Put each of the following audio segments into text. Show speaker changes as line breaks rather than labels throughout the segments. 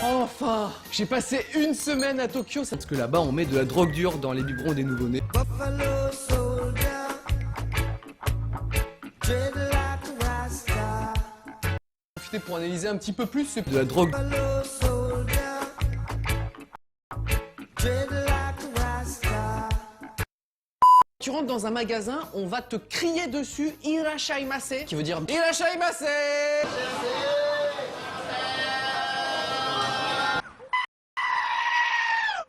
Enfin, j'ai passé une semaine à Tokyo, parce que là-bas on met de la drogue dure dans les biberons des nouveau-nés. Profiter pour analyser un petit peu plus ce de la drogue. Tu rentres dans un magasin, on va te crier dessus Irashaimase, qui veut dire Irashaimase.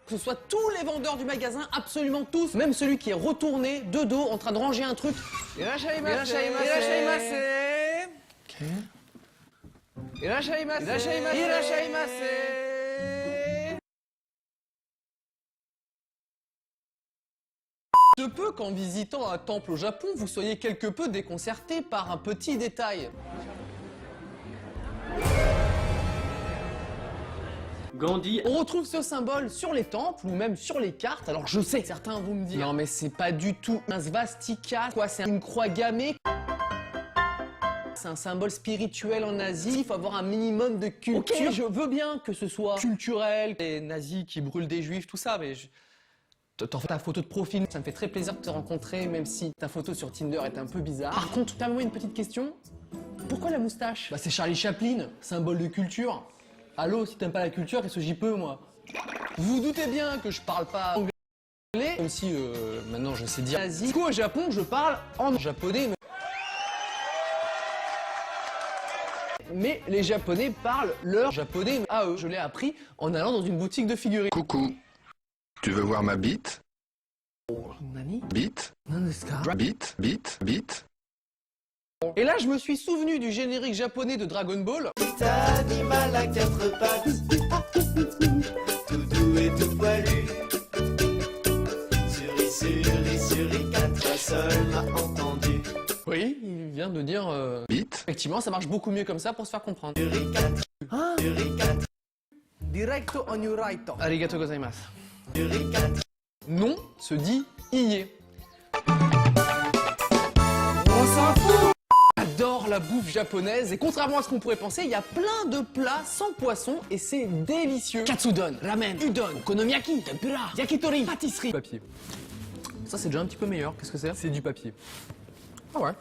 Que ce soit tous les vendeurs du magasin, absolument tous, même celui qui est retourné de dos en train de ranger un truc. Irashaimase. Irashaimase. Ok. Irashaimase. Irashaimase. Se peut qu'en visitant un temple au Japon, vous soyez quelque peu déconcerté par un petit détail.
Gandhi.
On retrouve ce symbole sur les temples ou même sur les cartes. Alors je sais, certains vont me dire non mais c'est pas du tout un svastika, quoi, c'est une croix gammée. C'est un symbole spirituel en Asie, il faut avoir un minimum de culture. Okay, je veux bien que ce soit culturel, les nazis qui brûlent des juifs, tout ça, mais t'en fais ta photo de profil, ça me fait très plaisir de te rencontrer, même si ta photo sur Tinder est un peu bizarre. Par contre, permets-moi une petite question. Pourquoi la moustache? Bah c'est Charlie Chaplin, symbole de culture. Allô, si t'aimes pas la culture, qu'est-ce que j'y peux, moi? Vous vous doutez bien que je parle pas anglais, même si maintenant je sais dire Asie. Du coup, au Japon, je parle en japonais. Mais les Japonais parlent leur japonais à eux. Je l'ai appris en allant dans une boutique de figurines.
Coucou, tu veux voir ma bite?
Mon ami?
Bite? Bite?
Et là, je me suis souvenu du générique japonais de Dragon Ball.
Animal à quatre pattes, tout doux et tout poilu. Suri, quatre sol m'a entendu.
Oui, il vient de dire...
Bite?
Effectivement, ça marche beaucoup mieux comme ça pour se faire comprendre.
Suri, quatre.
Ah.
Suri, quatre.
Directo on your right. Arigato gozaimasu.
Suri, quatre.
Non se dit ié.
On s'en fout.
J'adore la bouffe japonaise et contrairement à ce qu'on pourrait penser, il y a plein de plats sans poisson et c'est délicieux. Katsudon, ramen, udon, okonomiyaki, tempura, yakitori, pâtisserie. Papier. Ça c'est déjà un petit peu meilleur. Qu'est-ce que c'est? C'est du papier. Ah ouais.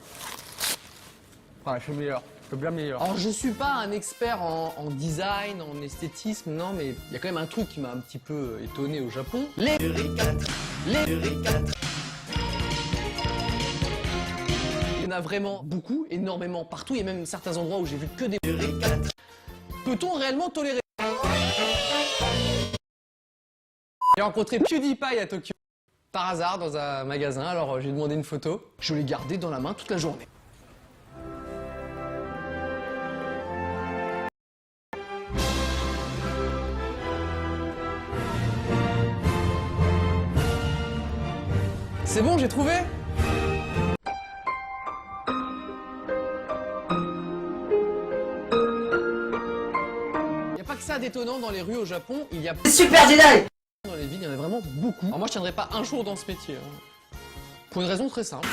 Ouais, c'est meilleur. C'est bien meilleur. Alors je suis pas un expert en design, en esthétisme, non, mais il y a quand même un truc qui m'a un petit peu étonné au Japon.
Suri, quatre. Suri, quatre.
Il y en a vraiment beaucoup, énormément, partout. Il y a même certains endroits où j'ai vu que des...
Suri, quatre.
Peut-on réellement tolérer? J'ai rencontré PewDiePie à Tokyo, par hasard, dans un magasin. Alors j'ai demandé une photo. Je l'ai gardée dans la main toute la journée. C'est bon, j'ai trouvé? Il n'y a pas que ça d'étonnant dans les rues au Japon, il y a...
Super Jedi.
Dans les villes, il y en a vraiment beaucoup. Alors moi, je tiendrai pas un jour dans ce métier. Hein. Pour une raison très simple.